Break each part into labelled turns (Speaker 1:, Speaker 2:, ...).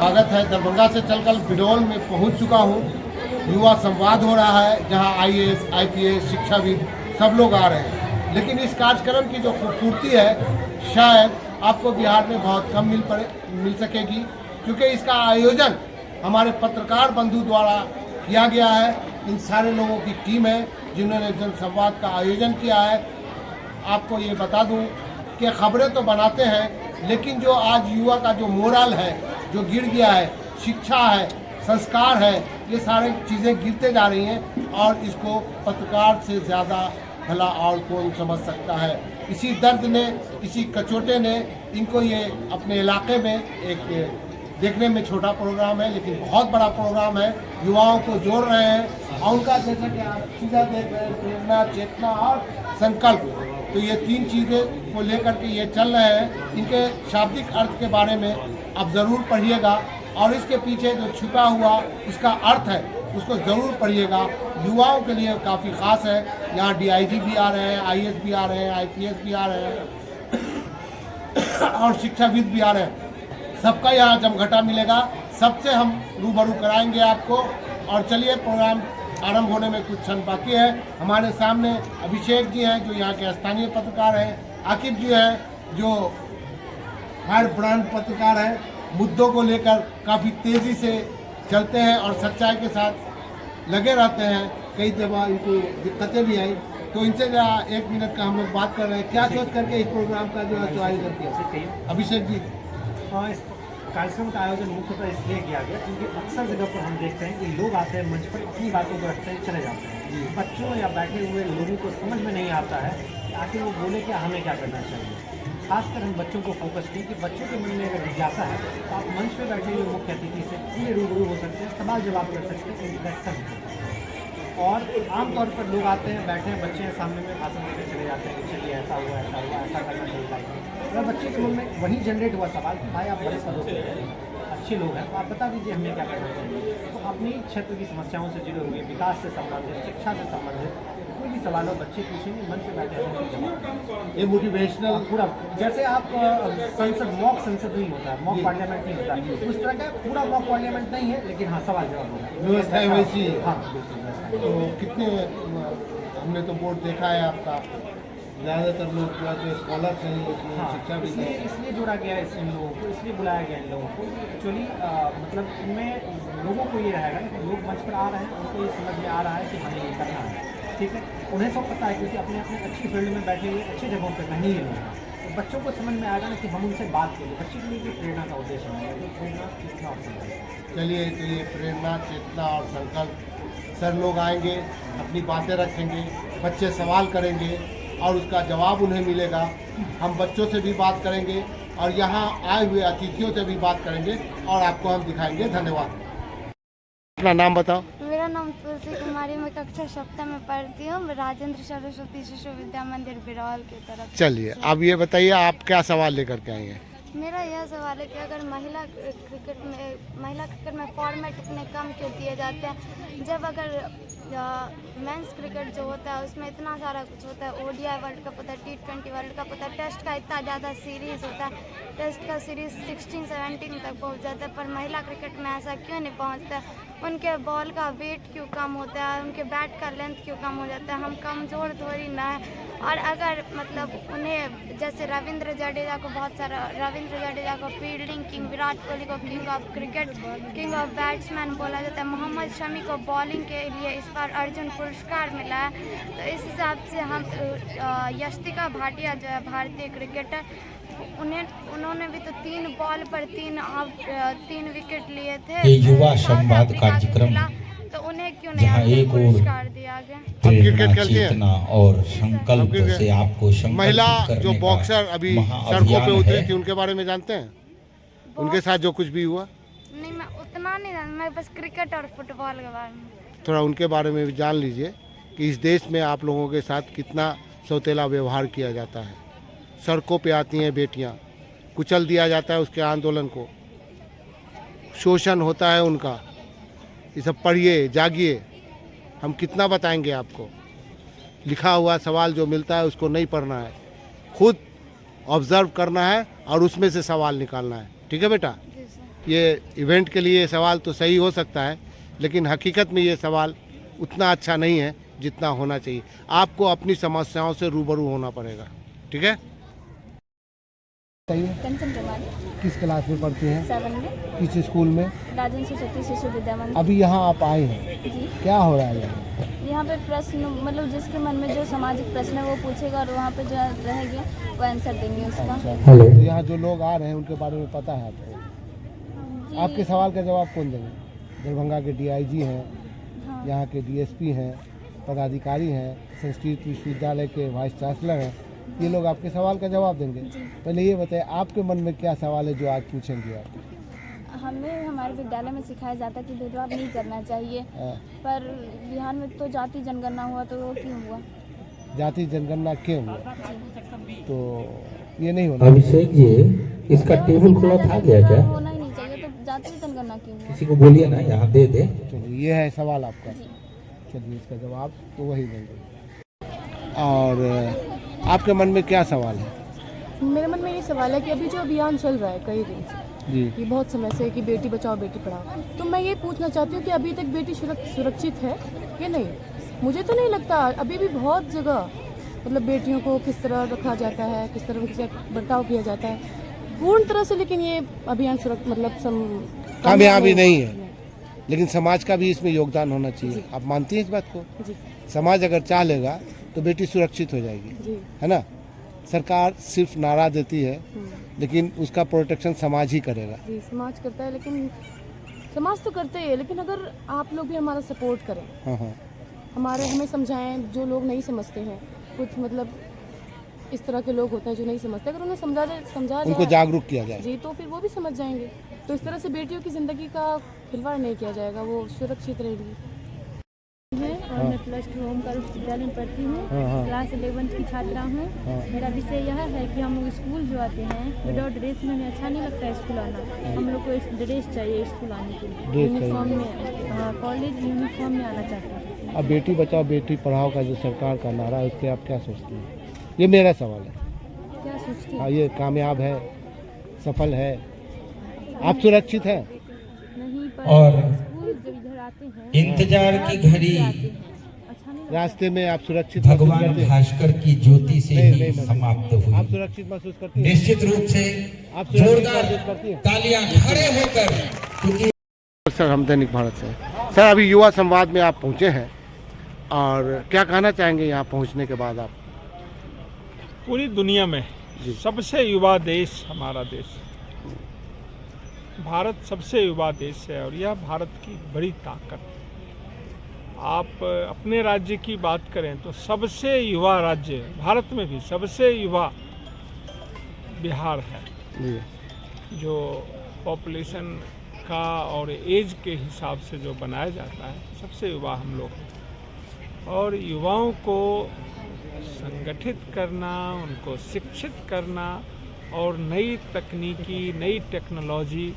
Speaker 1: स्वागत है। दरभंगा से चलकर बिडौल में पहुंच चुका हूं। युवा संवाद हो रहा है जहां आईएएस, आईपीएस, शिक्षाविद सब लोग आ रहे हैं। लेकिन इस कार्यक्रम की जो खूबसूरती है शायद आपको बिहार में बहुत कम मिल सकेगी, क्योंकि इसका आयोजन हमारे पत्रकार बंधु द्वारा किया गया है। इन सारे लोगों की टीम है जिन्होंने जनसंवाद का आयोजन किया है। आपको ये बता दूं कि खबरें तो बनाते हैं, लेकिन जो आज युवा का जो मोरल है जो गिर गया है, शिक्षा है, संस्कार है, ये सारी चीज़ें गिरते जा रही हैं और इसको पत्रकार से ज़्यादा भला और कौन समझ सकता है। इसी दर्द ने, इसी कचोटे ने इनको ये अपने इलाके में एक देखने में छोटा प्रोग्राम है लेकिन बहुत बड़ा प्रोग्राम है, युवाओं को जोड़ रहे हैं। और उनका जैसा कि आप सीधा देख रहे हैं, प्रेरणा, चेतना और संकल्प, तो ये तीन चीज़ें को लेकर के ये चल रहे हैं। इनके शाब्दिक अर्थ के बारे में आप ज़रूर पढ़िएगा और इसके पीछे जो छुपा हुआ इसका अर्थ है उसको ज़रूर पढ़िएगा। युवाओं के लिए काफ़ी ख़ास है। यहाँ डीआईजी भी आ रहे हैं, आईएएस भी आ रहे हैं, आईपीएस भी आ रहे हैं और शिक्षाविद भी आ रहे हैं। सबका यहाँ जमघटा मिलेगा, सबसे हम रूबरू कराएंगे आपको। और चलिए, प्रोग्राम आरंभ होने में कुछ क्षण बाकी है। हमारे सामने अभिषेक जी हैं जो यहाँ के स्थानीय पत्रकार हैं, आकिब जी हैं जो फायर ब्रांड पत्रकार हैं, मुद्दों को लेकर काफ़ी तेज़ी से चलते हैं और सच्चाई के साथ लगे रहते हैं। कई दफ़ा इनको दिक्कतें भी आई, तो इनसे जरा 1 मिनट का हम लोग बात कर रहे हैं। क्या सोच करके इस प्रोग्राम का जो आयोजन किया अभिषेक जी?
Speaker 2: हाँ, इस कार्यक्रम का आयोजन मुख्यतः इसलिए किया गया क्योंकि अक्सर जगह पर हम देखते हैं कि लोग आते हैं मंच पर, अपनी बातों को रखते हैं, चले जाते हैं। बच्चों या बैठे हुए लोगों को समझ में नहीं आता है कि आखिर वो बोले कि हमें क्या करना चाहिए। खासकर हम बच्चों को फोकस किए कि बच्चों के मन में अगर जिज्ञासा है तो आप मंच पर बैठे हुए मुख्य अतिथि से पूरे रूबरू हो सकते हैं, सवाल जवाब कर सकते हैं, इंटरेक्शन हो सकता है। और आमतौर पर लोग आते हैं, बैठे हैं, बच्चे हैं सामने में, भाषण देकर चले जाते हैं कि चलिए ऐसा हुआ, ऐसा करना चाहिए। अगर बच्चे के मन में वही जनरेट हुआ सवाल कि भाई आप बड़े पदों पे हैं, अच्छे लोग हैं, तो आप बता दीजिए हमें क्या करना चाहिए। तो अपनी क्षेत्र की समस्याओं से जुड़े हुए, विकास से संबंधित, शिक्षा से संबंधित कोई भी सवाल हो बच्चे पूछेंगे, मन से बैठे हैं।
Speaker 1: ये मोटिवेशनल
Speaker 2: पूरा जैसे आप संसद मॉक संसद नहीं होता है, मॉक पार्लियामेंट नहीं होता है, उस तरह का पूरा मॉक पार्लियामेंट नहीं है, लेकिन हाँ सवाल जवाब होगा,
Speaker 1: व्यवस्था है वैसी।
Speaker 2: हाँ बिल्कुल।
Speaker 1: तो कितने हमने तो बोर्ड देखा है आपका, ज़्यादातर लोग जो स्कॉलर्स हैं,
Speaker 2: हाँ,
Speaker 1: शिक्षा भी
Speaker 2: इसलिए जोड़ा गया है इन लोगों को, इसलिए बुलाया गया इन लोगों को। एक्चुअली मतलब इनमें लोगों को ये रहेगा ना कि लोग मंच पर आ रहे हैं, उनको ये समझ में आ रहा है कि हमें ये करना है, ठीक है। उन्हें सब पता है क्योंकि अपने अपने अच्छी फील्ड में बैठे हुए, अच्छी जगहों पर नहीं है लोग। तो बच्चों को समझ में आएगा ना कि हम उनसे बात करें, बच्चे के लिए भी प्रेरणा का उद्देश्य है, तो प्रेरणा, चेतना और संकल्प।
Speaker 1: चलिए, तो ये प्रेरणा, चेतना और संकल्प, सर लोग आएंगे, अपनी बातें रखेंगे, बच्चे सवाल करेंगे और उसका जवाब उन्हें मिलेगा। हम बच्चों से भी बात करेंगे और यहाँ आए हुए अतिथियों से भी बात करेंगे और आपको हम दिखाएंगे। धन्यवाद। अपना नाम बताओ।
Speaker 3: मेरा नाम तुलसी कुमारी, मैं कक्षा 7 में पढ़ती हूँ, राजेंद्र सरस्वती शिशु विद्या मंदिर बिरौल की तरफ।
Speaker 1: चलिए, अब ये बताइए आप क्या सवाल लेकर के आएंगे?
Speaker 3: मेरा यह सवाल है कि अगर महिला क्रिकेट में फॉर्मेट इतने कम क्यों दिए जाते हैं, जब अगर मेंस क्रिकेट जो होता है उसमें इतना सारा कुछ होता है, ओडीआई वर्ल्ड कप होता है, T20 वर्ल्ड कप होता है, टेस्ट का इतना ज़्यादा सीरीज़ होता है, टेस्ट का सीरीज़ 16-17 तक पहुंच जाता है, पर महिला क्रिकेट में ऐसा क्यों नहीं पहुंचता? उनके बॉल का वेट क्यों कम होता है, उनके बैट का लेंथ क्यों कम हो जाता है? हम कमज़ोर थोड़ी ना है। और अगर मतलब उन्हें जैसे रविंद्र जडेजा को फील्डिंग किंग, विराट कोहली को king of cricket, king of batsman बोला जाता है, मोहम्मद शमी को बॉलिंग के लिए इस बार अर्जुन पुरस्कार मिला है, तो इस हिसाब से हम यस्तिका भाटिया जो है भारतीय क्रिकेटर, उन्होंने भी तो 3 बॉल पर 3 विकेट लिए थे।
Speaker 4: ये युवा संवाद कार्यक्रम
Speaker 3: तो उन्हें क्यों नहीं
Speaker 4: जहाँ एक और
Speaker 3: पुरस्कार दिया गया?
Speaker 4: प्रेरणा, चेतना और संकल्प से आपको
Speaker 1: महिला
Speaker 4: संकल्पित
Speaker 1: जो
Speaker 4: करने
Speaker 1: बॉक्सर
Speaker 4: का
Speaker 1: अभी
Speaker 4: महाअभियान
Speaker 1: सड़कों पे उतरी
Speaker 4: है।
Speaker 1: थी, उनके बारे में जानते हैं? उनके साथ जो कुछ भी हुआ?
Speaker 3: नहीं, मैं उतना नहीं जानती, मैं बस क्रिकेट और फुटबॉल के बारे में।
Speaker 1: थोड़ा उनके बारे में भी जान लीजिए कि इस देश में आप लोगों के साथ कितना सौतेला व्यवहार किया जाता है। सड़कों पे आती हैं बेटियां, कुचल दिया जाता है उसके आंदोलन को, शोषण होता है उनका। ये सब पढ़िए, जागिए, हम कितना बताएंगे आपको। लिखा हुआ सवाल जो मिलता है उसको नहीं पढ़ना है, खुद ऑब्जर्व करना है और उसमें से सवाल निकालना है। ठीक है बेटा? ये इवेंट के लिए सवाल तो सही हो सकता है, लेकिन हकीकत में ये सवाल उतना अच्छा नहीं है जितना होना चाहिए। आपको अपनी समस्याओं से रूबरू होना पड़ेगा, ठीक है?
Speaker 3: कंचन कुमारी
Speaker 1: किस क्लास में पढ़ती हैं?
Speaker 3: 7 में,
Speaker 1: किस स्कूल में?
Speaker 3: राजन सरस्वती शिशु विद्या मंदिर।
Speaker 1: अभी यहाँ आप आए हैं,
Speaker 3: जी,
Speaker 1: क्या हो रहा है यहाँ?
Speaker 3: यहाँ पे प्रश्न मतलब जिसके मन में जो सामाजिक प्रश्न है वो पूछेगा और वहाँ पे जो रहेंगे वो आंसर देंगे उसका।
Speaker 1: तो यहाँ जो लोग आ रहे हैं उनके बारे में पता है आपको?
Speaker 3: जी,
Speaker 1: आपके सवाल का जवाब कौन देंगे? दरभंगा के DIG हैं,
Speaker 3: हाँ,
Speaker 1: यहाँ के DSP हैं, पदाधिकारी हैं, संस्कृत विश्वविद्यालय के वाइस चांसलर हैं, ये लोग आपके सवाल का जवाब देंगे। पहले ये बताइए, आपके मन में क्या सवाल है जो आज पूछेंगे आप?
Speaker 3: हमें हमारे विद्यालय में सिखाया जाता है कि भेदभाव नहीं करना चाहिए,
Speaker 1: हाँ।
Speaker 3: पर बिहार में तो जाति जनगणना हुआ तो वो क्यों हुआ?
Speaker 1: जाति जनगणना क्यों हुआ?
Speaker 3: जी,
Speaker 1: तो ये नहीं होना।
Speaker 5: अभिषेक जी, इसका टेबल
Speaker 3: सिखाया
Speaker 5: क्लॉथ
Speaker 3: जाता
Speaker 5: आ
Speaker 3: है
Speaker 5: गया
Speaker 3: कि
Speaker 5: क्या?
Speaker 3: होना ही नहीं चाहिए, तो जाति जनगणना क्यों हुआ?
Speaker 5: किसी को बोलिए ना, यहाँ दे दे।
Speaker 1: चलिए, ये है सवाल आपका।
Speaker 3: जी,
Speaker 1: चलिए, इसका जवाब तो वही देंगे। और आपके मन में क्या सवाल है?
Speaker 6: मेरे मन में ये सवाल है कि अभी जो अभियान चल रहा है कई दिन से,
Speaker 1: जी,
Speaker 6: कि बहुत समय से कि बेटी बचाओ बेटी पढ़ाओ, तो मैं ये पूछना चाहती हूँ कि अभी तक बेटी सुरक्षित है या नहीं? मुझे तो नहीं लगता। अभी भी बहुत जगह मतलब बेटियों को किस तरह रखा जाता है, किस तरह उनसे बर्ताव किया जाता है पूर्ण तरह से, लेकिन ये अभियान
Speaker 1: कामयाबी नहीं है। लेकिन समाज का भी इसमें योगदान होना चाहिए। आप मानती हैं इस बात को?
Speaker 6: जी
Speaker 1: समाज अगर चाह लेगा तो बेटी सुरक्षित हो जाएगी,
Speaker 6: जी,
Speaker 1: है ना? सरकार सिर्फ नारा देती है, लेकिन उसका प्रोटेक्शन समाज ही करेगा।
Speaker 6: जी, समाज करता है, लेकिन समाज तो करते ही है, लेकिन अगर आप लोग भी हमारा सपोर्ट करें,
Speaker 1: हाँ हाँ,
Speaker 6: हमें समझाएं, जो लोग नहीं समझते हैं, कुछ मतलब इस तरह के लोग होते हैं जो नहीं समझते, अगर उन्हें समझा
Speaker 1: उनको
Speaker 6: जाए
Speaker 1: जागरूक किया जाए।
Speaker 6: जी, तो फिर वो भी समझ जाएंगे। तो इस तरह से बेटियों की ज़िंदगी का खिलवाड़ नहीं किया जाएगा, वो सुरक्षित रहेगी।
Speaker 3: और मैं +2 होमगार्ड उच्च विद्यालय में पढ़ती हूँ, क्लास 11th की छात्रा हूँ। मेरा विषय यह है कि हम लोग स्कूल जो आते हैं विदाउट ड्रेस में हमें अच्छा नहीं लगता है स्कूल आना। हम लोग को ड्रेस चाहिए स्कूल आने के लिए, यूनिफॉर्म में। हाँ, कॉलेज यूनिफॉर्म में आना चाहते हैं।
Speaker 1: अब बेटी बचाओ बेटी पढ़ाओ का जो सरकार का नारा है, उस पर आप क्या सोचती हैं? ये मेरा सवाल है।
Speaker 3: क्या सोचती
Speaker 1: हाँ,
Speaker 3: हैं?
Speaker 1: ये कामयाब है, सफल है, आप सुरक्षित हैं?
Speaker 3: नहीं, पर
Speaker 5: और
Speaker 3: स्कूल जब इधर आते हैं
Speaker 5: इंतजार की घड़ी
Speaker 3: अच्छा नहीं लगता।
Speaker 1: रास्ते में आप सुरक्षित महसूस
Speaker 5: भगवान
Speaker 1: करते हैं?
Speaker 5: भास्कर की ज्योति से
Speaker 1: नहीं,
Speaker 5: ही
Speaker 1: नहीं,
Speaker 5: समाप्त
Speaker 1: आप
Speaker 5: हुई।
Speaker 1: सुरक्षित महसूस करती हैं?
Speaker 5: निश्चित रूप से
Speaker 1: आप सुरक्षित
Speaker 5: जोरदार
Speaker 1: महसूस करती हैं?
Speaker 5: तालियां खड़े होकर, क्योंकि
Speaker 1: सर, हम दैनिक भारत से। सर, अभी युवा संवाद में आप पहुंचे हैं और क्या कहना चाहेंगे यहाँ पहुंचने के बाद आप?
Speaker 7: पूरी दुनिया में सबसे युवा देश हमारा देश, भारत सबसे युवा देश है और यह भारत की बड़ी ताकत है। आप अपने राज्य की बात करें तो सबसे युवा राज्य भारत में भी सबसे युवा बिहार है,
Speaker 1: जी,
Speaker 7: जो पॉपुलेशन का और एज के हिसाब से जो बनाया जाता है, सबसे युवा हम लोग हैं। और युवाओं को संगठित करना, उनको शिक्षित करना और नई तकनीकी, नई टेक्नोलॉजी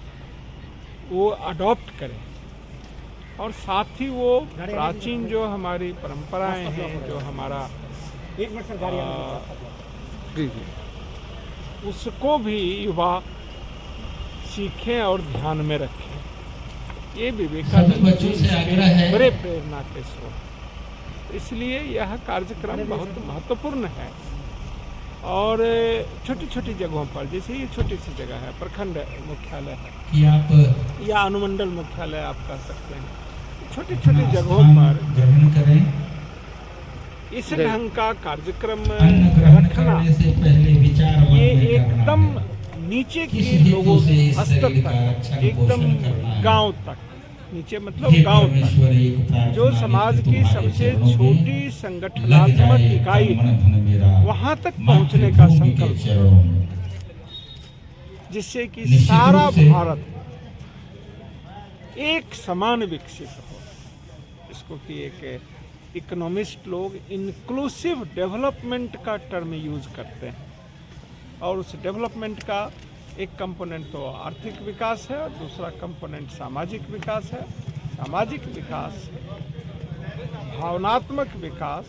Speaker 7: वो अडॉप्ट करें, और साथ ही वो प्राचीन जो हमारी परंपराएं हैं, जो हमारा
Speaker 1: जी, जी,
Speaker 7: उसको भी युवा सीखें और ध्यान में रखें। ये विवेकानंद
Speaker 5: बच्चों से आग्रह है।
Speaker 7: बड़े प्रेरणा के स्रोत, इसलिए यह कार्यक्रम बहुत महत्वपूर्ण है। और छोटी छोटी जगहों पर, जैसे ये छोटी सी जगह है, प्रखंड मुख्यालय है
Speaker 5: कि आप
Speaker 7: या अनुमंडल मुख्यालय आप कह सकते हैं, छोटी छोटी जगहों पर
Speaker 5: ग्रहण करें।
Speaker 7: इस ढंग का कार्यक्रम
Speaker 5: अन्न ग्रहण
Speaker 7: रखना,
Speaker 5: करने से पहले विचार
Speaker 7: ये
Speaker 5: मंथन करना
Speaker 7: एकदम
Speaker 5: है।
Speaker 7: नीचे
Speaker 5: किस
Speaker 7: के
Speaker 5: हेतु
Speaker 7: लोगों
Speaker 5: से इस
Speaker 7: स्तर
Speaker 5: शरीर का
Speaker 7: तक,
Speaker 5: रक्षण
Speaker 7: एकदम
Speaker 5: पोषण करना है।
Speaker 7: गांव तक, नीचे मतलब
Speaker 5: हे
Speaker 7: गांव तक,
Speaker 5: परमेश्वर, एक प्रार्थना
Speaker 7: जो
Speaker 5: है
Speaker 7: समाज
Speaker 5: कि
Speaker 7: की
Speaker 5: तुम्हारे
Speaker 7: सबसे
Speaker 5: चरणों में
Speaker 7: छोटी
Speaker 5: लग
Speaker 7: संगठनात्मक
Speaker 5: जाए
Speaker 7: इकाई
Speaker 5: कर्मण
Speaker 7: है,
Speaker 5: धन मेरा
Speaker 7: वहां तक पहुंचने का
Speaker 5: मातृभूमि के
Speaker 7: संकल्प,
Speaker 5: चरणों में।
Speaker 7: जिससे कि
Speaker 5: निश्चित
Speaker 7: सारा
Speaker 5: रूप से
Speaker 7: भारत एक समान विकसित हो। इसको कि एक इकोनॉमिस्ट लोग इंक्लूसिव डेवलपमेंट का टर्म यूज करते हैं, और उस डेवलपमेंट का एक कंपोनेंट तो आर्थिक विकास है और दूसरा कंपोनेंट सामाजिक विकास है। सामाजिक विकास, भावनात्मक विकास,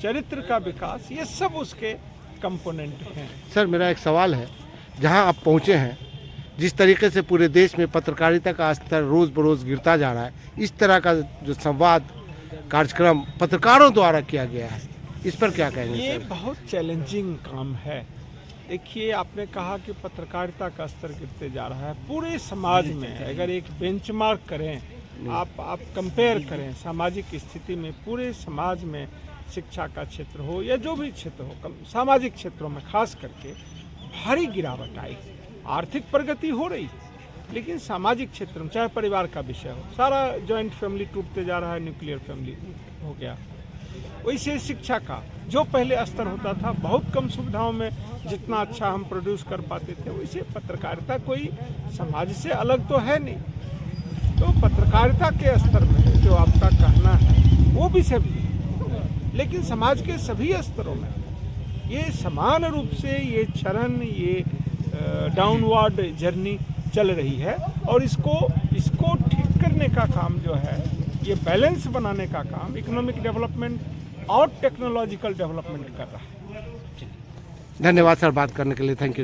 Speaker 7: चरित्र का विकास, ये सब उसके कंपोनेंट हैं।
Speaker 1: सर, मेरा एक सवाल है, जहाँ आप पहुँचे हैं जिस तरीके से पूरे देश में पत्रकारिता का स्तर रोज़ बरोज़ गिरता जा रहा है, इस तरह का जो संवाद कार्यक्रम पत्रकारों द्वारा किया गया है, इस पर क्या कहेंगे
Speaker 7: ये
Speaker 1: सर?
Speaker 7: बहुत चैलेंजिंग काम है। देखिए, आपने कहा कि पत्रकारिता का स्तर गिरते जा रहा है। पूरे समाज में अगर एक बेंचमार्क करें, आप कंपेयर करें सामाजिक स्थिति में, पूरे समाज में शिक्षा का क्षेत्र हो या जो भी क्षेत्र हो, सामाजिक क्षेत्रों में खास करके भारी गिरावट आई। आर्थिक प्रगति हो रही, लेकिन सामाजिक क्षेत्र में, चाहे परिवार का विषय हो, सारा जॉइंट फैमिली टूटते जा रहा है, न्यूक्लियर फैमिली हो गया। वैसे शिक्षा का जो पहले स्तर होता था, बहुत कम सुविधाओं में जितना अच्छा हम प्रोड्यूस कर पाते थे, वैसे पत्रकारिता कोई समाज से अलग तो है नहीं। तो पत्रकारिता के स्तर में जो आपका कहना है वो भी सभी है, लेकिन समाज के सभी स्तरों में ये समान रूप से ये चरण, ये डाउनवर्ड जर्नी चल रही है। और इसको ठीक करने का काम जो है, ये बैलेंस बनाने का काम इकोनॉमिक डेवलपमेंट और टेक्नोलॉजिकल डेवलपमेंट कर रहा है।
Speaker 1: धन्यवाद सर बात करने के लिए, थैंक यू।